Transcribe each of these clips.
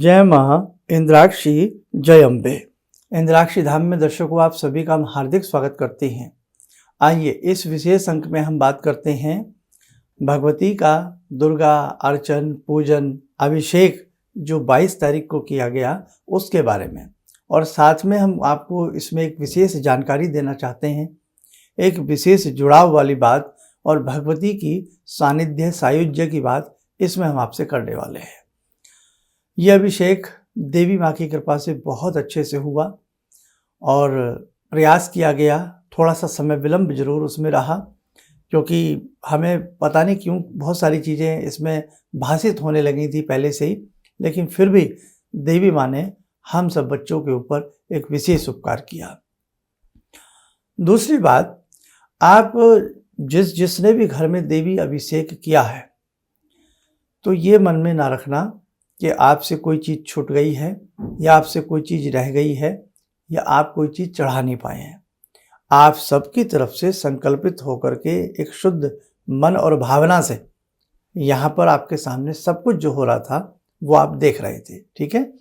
जय माँ इंद्राक्षी जय अम्बे। इंद्राक्षी धाम में दर्शकों आप सभी का हम हार्दिक स्वागत करते हैं। आइए इस विशेष अंक में हम बात करते हैं भगवती का दुर्गा अर्चन पूजन अभिषेक जो 22 तारीख को किया गया उसके बारे में, और साथ में हम आपको इसमें एक विशेष जानकारी देना चाहते हैं, एक विशेष जुड़ाव वाली बात और भगवती की सानिध्य सायुज्य की बात इसमें हम आपसे करने वाले हैं। यह अभिषेक देवी माँ की कृपा से बहुत अच्छे से हुआ और प्रयास किया गया। थोड़ा सा समय विलंब जरूर उसमें रहा, क्योंकि हमें पता नहीं क्यों बहुत सारी चीज़ें इसमें भाषित होने लगी थी पहले से ही, लेकिन फिर भी देवी माँ ने हम सब बच्चों के ऊपर एक विशेष उपकार किया। दूसरी बात, आप जिसने भी घर में देवी अभिषेक किया है तो ये मन में ना रखना कि आपसे कोई चीज़ छूट गई है या आपसे कोई चीज़ रह गई है या आप कोई चीज़ चढ़ा नहीं पाए हैं। आप सबकी तरफ से संकल्पित होकर के एक शुद्ध मन और भावना से यहाँ पर आपके सामने सब कुछ जो हो रहा था वो आप देख रहे थे, ठीक है।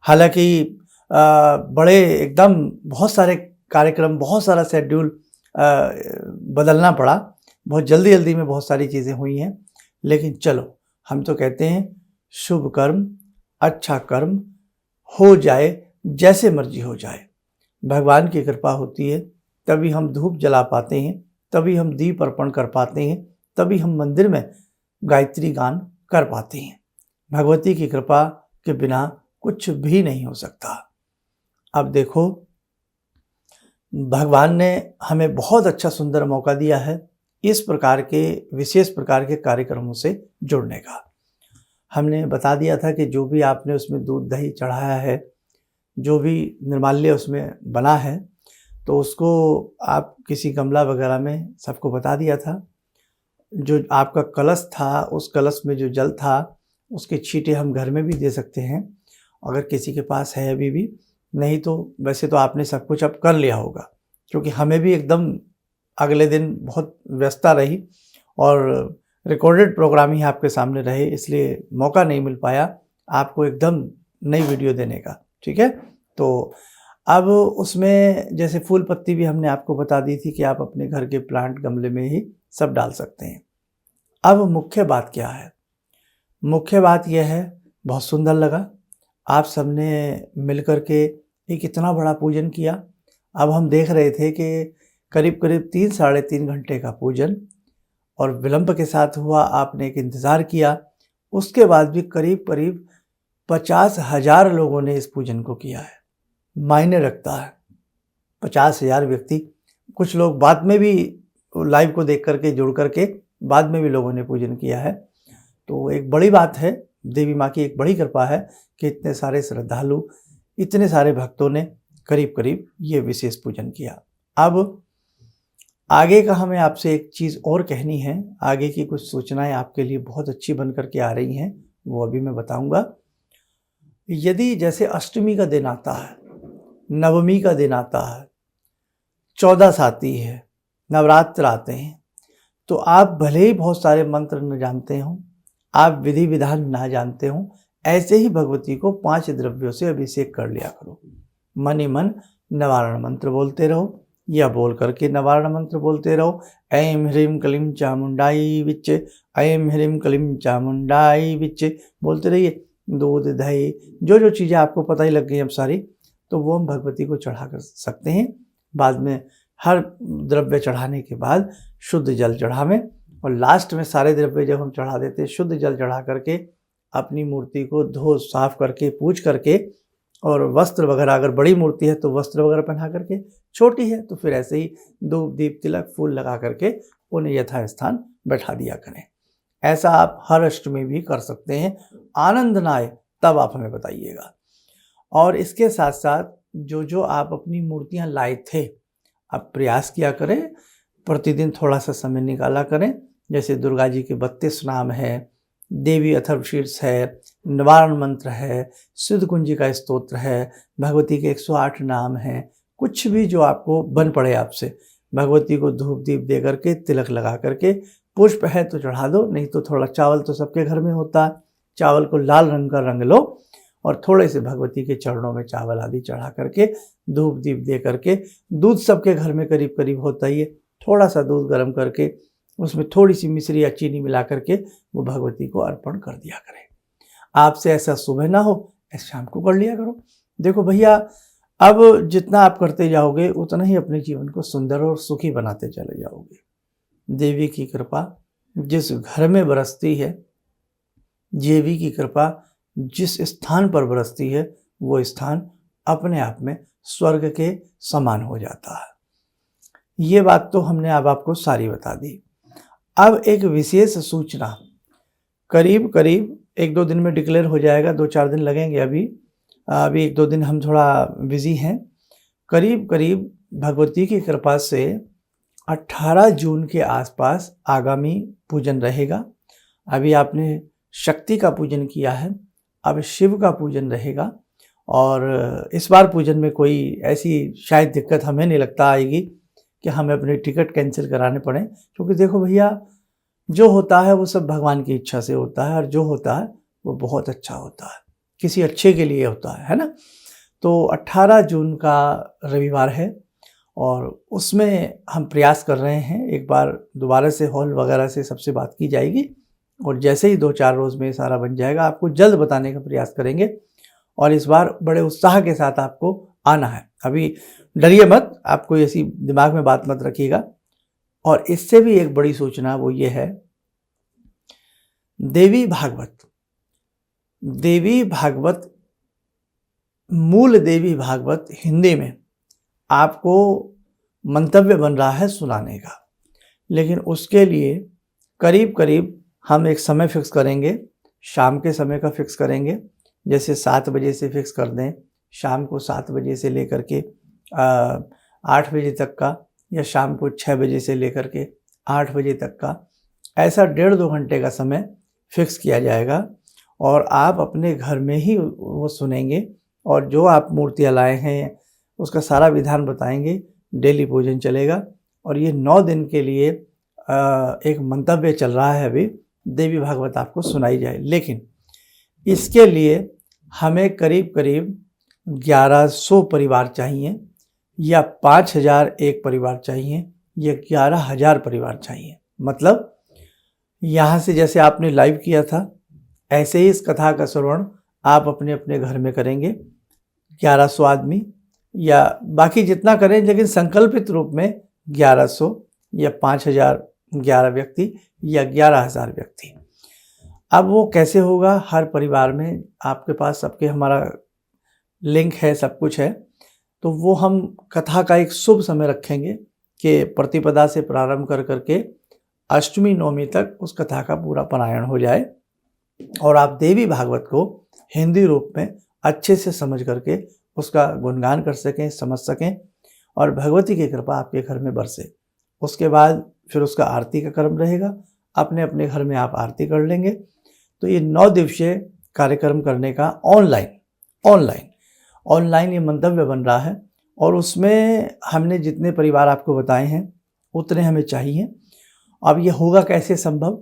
हालांकि बड़े एकदम बहुत सारे कार्यक्रम, बहुत सारा शेड्यूल बदलना पड़ा, बहुत जल्दी में बहुत सारी चीज़ें हुई हैं, लेकिन चलो हम तो कहते हैं शुभ कर्म अच्छा कर्म हो जाए, जैसे मर्जी हो जाए। भगवान की कृपा होती है तभी हम धूप जला पाते हैं, तभी हम दीप अर्पण कर पाते हैं, तभी हम मंदिर में गायत्री गान कर पाते हैं। भगवती की कृपा के बिना कुछ भी नहीं हो सकता। अब देखो, भगवान ने हमें बहुत अच्छा सुंदर मौका दिया है इस प्रकार के विशेष प्रकार के कार्यक्रमों से जुड़ने का। हमने बता दिया था कि जो भी आपने उसमें दूध दही चढ़ाया है, जो भी निर्माल्य उसमें बना है, तो उसको आप किसी गमला वगैरह में सबको बता दिया था। जो आपका कलश था, उस कलश में जो जल था उसके छींटे हम घर में भी दे सकते हैं अगर किसी के पास है अभी भी, नहीं तो वैसे तो आपने सब कुछ अब कर लिया होगा, क्योंकि हमें भी एकदम अगले दिन बहुत व्यस्तता रही और रिकॉर्डेड प्रोग्राम ही आपके सामने रहे, इसलिए मौका नहीं मिल पाया आपको एकदम नई वीडियो देने का, ठीक है। तो अब उसमें जैसे फूल पत्ती भी हमने आपको बता दी थी कि आप अपने घर के प्लांट गमले में ही सब डाल सकते हैं। अब मुख्य बात क्या है? मुख्य बात यह है, बहुत सुंदर लगा आप सबने मिलकर के एक इतना बड़ा पूजन किया। अब हम देख रहे थे कि करीब 3 साढ़े 3 घंटे का पूजन और विलंब के साथ हुआ। आपने एक इंतज़ार किया, उसके बाद भी करीब 50,000 लोगों ने इस पूजन को किया है। मायने रखता है 50,000 व्यक्ति। कुछ लोग बाद में भी लाइव को देख करके जुड़ करके बाद में भी लोगों ने पूजन किया है। तो एक बड़ी बात है, देवी माँ की एक बड़ी कृपा है कि इतने सारे श्रद्धालु, इतने सारे भक्तों ने करीब ये विशेष पूजन किया। अब आगे का हमें आपसे एक चीज़ और कहनी है। आगे की कुछ सूचनाएं आपके लिए बहुत अच्छी बन करके आ रही हैं, वो अभी मैं बताऊंगा। यदि जैसे अष्टमी का दिन आता है, नवमी का दिन आता है, 14 आती है, नवरात्र आते हैं, तो आप भले ही बहुत सारे मंत्र न जानते हों, आप विधि विधान ना जानते हों, ऐसे ही भगवती को 5 द्रव्यों से अभिषेक कर लिया करो। मन ही मन निवारण मंत्र बोलते रहो या बोल करके निवारण मंत्र बोलते रहो। ऐं ह्रीं क्लीं चामुंडाई विच, ऐं ह्रीं क्लीं चामुंडाई विच बोलते रहिए। दूध दही जो चीज़ें आपको पता ही लग गई अब सारी, तो वो हम भगवती को चढ़ा कर सकते हैं। बाद में हर द्रव्य चढ़ाने के बाद शुद्ध जल चढ़ावें, और लास्ट में सारे द्रव्य जब हम चढ़ा देते हैं, शुद्ध जल चढ़ा करके अपनी मूर्ति को धो साफ करके पूज करके, और वस्त्र वगैरह, अगर बड़ी मूर्ति है तो वस्त्र वगैरह पहना करके, छोटी है तो फिर ऐसे ही धूप दीप तिलक फूल लगा करके उन्हें यथास्थान बैठा दिया करें। ऐसा आप हर अष्टमी भी कर सकते हैं। आनंद ना आए तब आप हमें बताइएगा। और इसके साथ साथ जो आप अपनी मूर्तियां लाए थे, आप प्रयास किया करें, प्रतिदिन थोड़ा सा समय निकाला करें। जैसे दुर्गा जी के 32 नाम है, देवी अथर्वशीर्ष है, निवारण मंत्र है, सिद्ध कुंजिका स्तोत्र है, भगवती के 108 नाम हैं। कुछ भी जो आपको बन पड़े आपसे, भगवती को धूप दीप दे करके, तिलक लगा करके, पुष्प है तो चढ़ा दो, नहीं तो थोड़ा चावल तो सबके घर में होता है, चावल को लाल रंग का रंग लो और थोड़े से भगवती के चरणों में चावल आदि चढ़ा करके, धूप दीप दे करके, दूध सबके घर में करीब करीब होता ही है, थोड़ा सा दूध गर्म करके उसमें थोड़ी सी मिश्री या चीनी मिला करके वो भगवती को अर्पण कर दिया करें। आपसे ऐसा सुबह ना हो, ऐसा शाम को कर लिया करो। देखो भैया, अब जितना आप करते जाओगे उतना ही अपने जीवन को सुंदर और सुखी बनाते चले जाओगे। देवी की कृपा जिस घर में बरसती है, देवी की कृपा जिस स्थान पर बरसती है, वो स्थान अपने आप में स्वर्ग के समान हो जाता है। ये बात तो हमने अब आपको सारी बता दी। अब एक विशेष सूचना, करीब करीब 1-2 दिन में डिक्लेयर हो जाएगा, 2-4 दिन लगेंगे। अभी 1-2 दिन हम थोड़ा बिजी हैं। करीब करीब भगवती की कृपा से 18 जून के आसपास आगामी पूजन रहेगा। अभी आपने शक्ति का पूजन किया है, अब शिव का पूजन रहेगा। और इस बार पूजन में कोई ऐसी शायद दिक्कत हमें नहीं लगता आएगी कि हमें अपनी टिकट कैंसिल कराने पड़े, क्योंकि देखो भैया, जो होता है वो सब भगवान की इच्छा से होता है, और जो होता है वो बहुत अच्छा होता है, किसी अच्छे के लिए होता है ना। तो 18 जून का रविवार है और उसमें हम प्रयास कर रहे हैं, एक बार दोबारा से हॉल वगैरह से सबसे बात की जाएगी, और जैसे ही 2-4 रोज़ में सारा बन जाएगा आपको जल्द बताने का प्रयास करेंगे। और इस बार बड़े उत्साह के साथ आपको आना है। अभी डरिए मत, आपको ऐसी दिमाग में बात मत रखिएगा। और इससे भी एक बड़ी सूचना वो ये है, देवी भागवत मूल देवी भागवत हिंदी में आपको मंतव्य बन रहा है सुनाने का, लेकिन उसके लिए करीब करीब हम एक समय फिक्स करेंगे, शाम के समय का फिक्स करेंगे। जैसे 7 बजे से फिक्स कर दें, शाम को 7 बजे से लेकर के 8 बजे तक का, या शाम को 6 बजे से लेकर के 8 बजे तक का, ऐसा 1.5-2 घंटे का समय फिक्स किया जाएगा। और आप अपने घर में ही वो सुनेंगे, और जो आप मूर्तियाँ लाए हैं उसका सारा विधान बताएंगे। डेली पूजन चलेगा, और ये 9 दिन के लिए एक मंतव्य चल रहा है अभी, देवी भागवत आपको सुनाई जाए। लेकिन इसके लिए हमें करीब करीब 1100 परिवार चाहिए, या 5000 एक परिवार चाहिए, या 11000 परिवार चाहिए। मतलब यहाँ से जैसे आपने लाइव किया था, ऐसे ही इस कथा का श्रवण आप अपने अपने घर में करेंगे। 1100 आदमी या बाकी जितना करें, लेकिन संकल्पित रूप में 1100 या 5000, 11 व्यक्ति या 11000 व्यक्ति। अब वो कैसे होगा, हर परिवार में आपके पास सबके हमारा लिंक है, सब कुछ है। तो वो हम कथा का एक शुभ समय रखेंगे कि प्रतिपदा से प्रारंभ कर करके अष्टमी नवमी तक उस कथा का पूरा पारायण हो जाए, और आप देवी भागवत को हिंदी रूप में अच्छे से समझ करके उसका गुणगान कर सकें, समझ सकें, और भगवती की कृपा आपके घर में बरसे। उसके बाद फिर उसका आरती का क्रम रहेगा, अपने अपने घर में आप आरती कर लेंगे। तो ये 9 दिवसीय कार्यक्रम करने का ऑनलाइन ये मंतव्य बन रहा है, और उसमें हमने जितने परिवार आपको बताए हैं उतने हमें चाहिए। अब ये होगा कैसे संभव,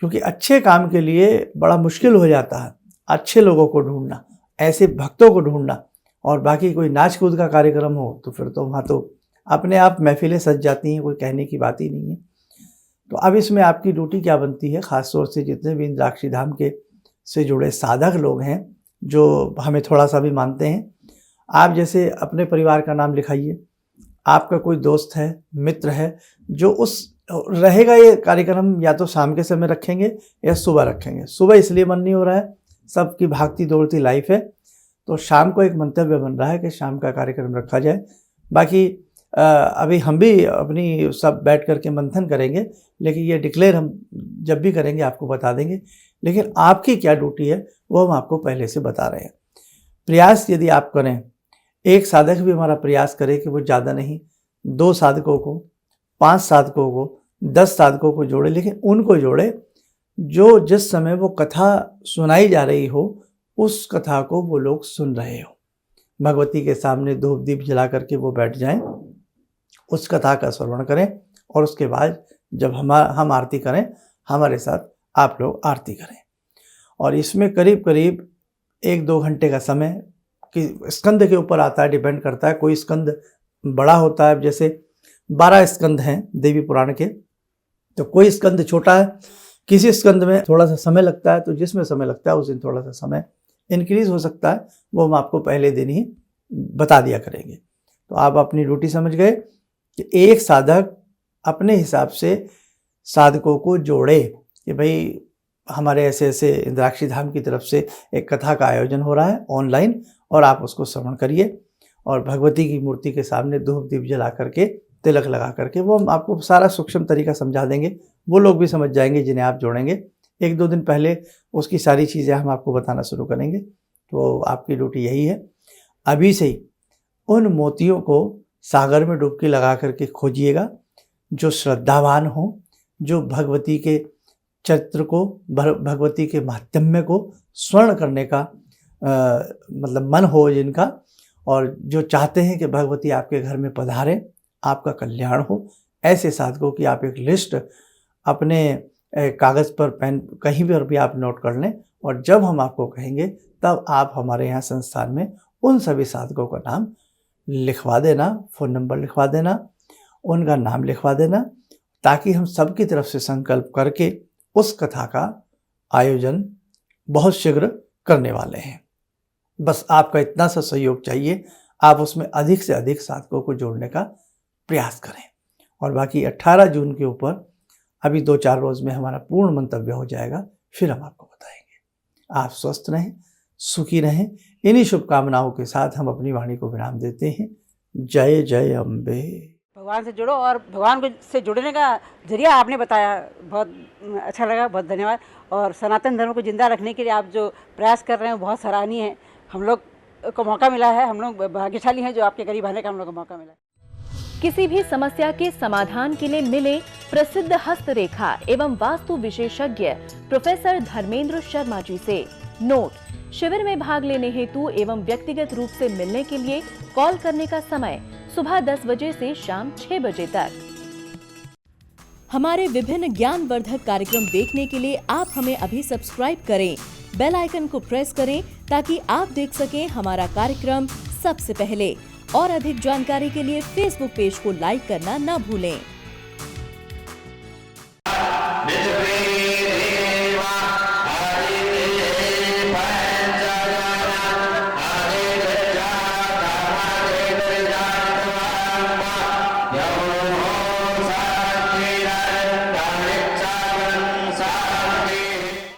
क्योंकि अच्छे काम के लिए बड़ा मुश्किल हो जाता है अच्छे लोगों को ढूंढना, ऐसे भक्तों को ढूंढना। और बाकी कोई नाच कूद का कार्यक्रम हो तो फिर तो वहाँ तो अपने आप महफिलें सज जाती हैं, कोई कहने की बात ही नहीं है। तो अब इसमें आपकी ड्यूटी क्या बनती है, ख़ास तौर से जितने भी इंद्राक्षी धाम के से जुड़े साधक लोग हैं, जो हमें थोड़ा सा भी मानते हैं, आप जैसे अपने परिवार का नाम लिखाइए। आपका कोई दोस्त है, मित्र है, जो उस रहेगा, ये कार्यक्रम या तो शाम के समय रखेंगे या सुबह रखेंगे। सुबह इसलिए मन नहीं हो रहा है, सबकी भागती दौड़ती लाइफ है, तो शाम को एक मंतव्य बन रहा है कि शाम का कार्यक्रम रखा जाए। बाकी अभी हम भी अपनी सब बैठ करके मंथन करेंगे, लेकिन ये डिक्लेयर हम जब भी करेंगे आपको बता देंगे। लेकिन आपकी क्या ड्यूटी है वो हम आपको पहले से बता रहे हैं। प्रयास यदि आप करें, एक साधक भी हमारा प्रयास करे कि वो ज़्यादा नहीं, 2 साधकों को, 5 साधकों को, 10 साधकों को जोड़े, लेकिन उनको जोड़े जो जिस समय वो कथा सुनाई जा रही हो उस कथा को वो लोग सुन रहे हो। भगवती के सामने धूप दीप जला करके वो बैठ जाएं, उस कथा का श्रवण करें, और उसके बाद जब हम आरती करें, हमारे साथ आप लोग आरती करें। और इसमें करीब करीब 1-2 घंटे का समय, कि स्कंद के ऊपर आता है, डिपेंड करता है। कोई स्कंद बड़ा होता है, जैसे 12 स्कंद हैं देवी पुराण के, तो कोई स्कंद छोटा है, किसी स्कंद में थोड़ा सा समय लगता है, तो जिसमें समय लगता है उस दिन थोड़ा सा समय इंक्रीज हो सकता है, वो हम आपको पहले दिन ही बता दिया करेंगे। तो आप अपनी ड्यूटी समझ गए कि एक साधक अपने हिसाब से साधकों को जोड़े कि भाई हमारे ऐसे ऐसे इंद्राक्षी धाम की तरफ से एक कथा का आयोजन हो रहा है ऑनलाइन, और आप उसको श्रवण करिए, और भगवती की मूर्ति के सामने धूप दीप जला करके, तिलक लगा करके, वो हम आपको सारा सूक्ष्म तरीका समझा देंगे। वो लोग भी समझ जाएंगे जिन्हें आप जोड़ेंगे। 1-2 दिन पहले उसकी सारी चीज़ें हम आपको बताना शुरू करेंगे। तो आपकी ड्यूटी यही है, अभी से ही उन मोतियों को सागर में डुबकी लगा करके खोजिएगा, जो श्रद्धावान हो, जो भगवती के चरित्र को, भगवती के महात्म्य को स्वर्ण करने का मतलब मन हो जिनका, और जो चाहते हैं कि भगवती आपके घर में पधारें, आपका कल्याण हो, ऐसे साधकों की आप एक लिस्ट अपने कागज़ पर, पेन, कहीं पर भी आप नोट कर लें, और जब हम आपको कहेंगे तब आप हमारे यहाँ संस्थान में उन सभी साधकों का नाम लिखवा देना, फ़ोन नंबर लिखवा देना, उनका नाम लिखवा देना, ताकि हम सबकी तरफ से संकल्प करके उस कथा का आयोजन बहुत शीघ्र करने वाले हैं। बस आपका इतना सा सहयोग चाहिए, आप उसमें अधिक से अधिक साधकों को जोड़ने का प्रयास करें। और बाकी 18 जून के ऊपर अभी 2-4 रोज़ में हमारा पूर्ण मंतव्य हो जाएगा, फिर हम आपको बताएंगे। आप स्वस्थ रहें, सुखी रहें। इन्हीं शुभकामनाओं के साथ हम अपनी वाणी को विराम देते हैं। जय जय अम्बे। भगवान से जुड़ो, और भगवान को से जुड़ने का जरिया आपने बताया, बहुत अच्छा लगा, बहुत धन्यवाद। और सनातन धर्म को जिंदा रखने के लिए आप जो प्रयास कर रहे हैं वो बहुत सराहनीय है। हम लोग को मौका मिला है, हम लोग भाग्यशाली हैं जो आपके करीब आने का हम लोग को मौका मिला है। किसी भी समस्या के समाधान के लिए मिले प्रसिद्ध हस्तरेखा एवं वास्तु विशेषज्ञ प्रोफेसर धर्मेंद्र शर्मा जी से। नोट: शिविर में भाग लेने हेतु एवं व्यक्तिगत रूप से मिलने के लिए कॉल करने का समय सुबह 10 बजे से शाम 6 बजे तक। हमारे विभिन्न ज्ञानवर्धक कार्यक्रम देखने के लिए आप हमें अभी सब्सक्राइब करें, बेल आइकन को प्रेस करें ताकि आप देख सकें हमारा कार्यक्रम सबसे पहले। और अधिक जानकारी के लिए फेसबुक पेज को लाइक करना न भूलें।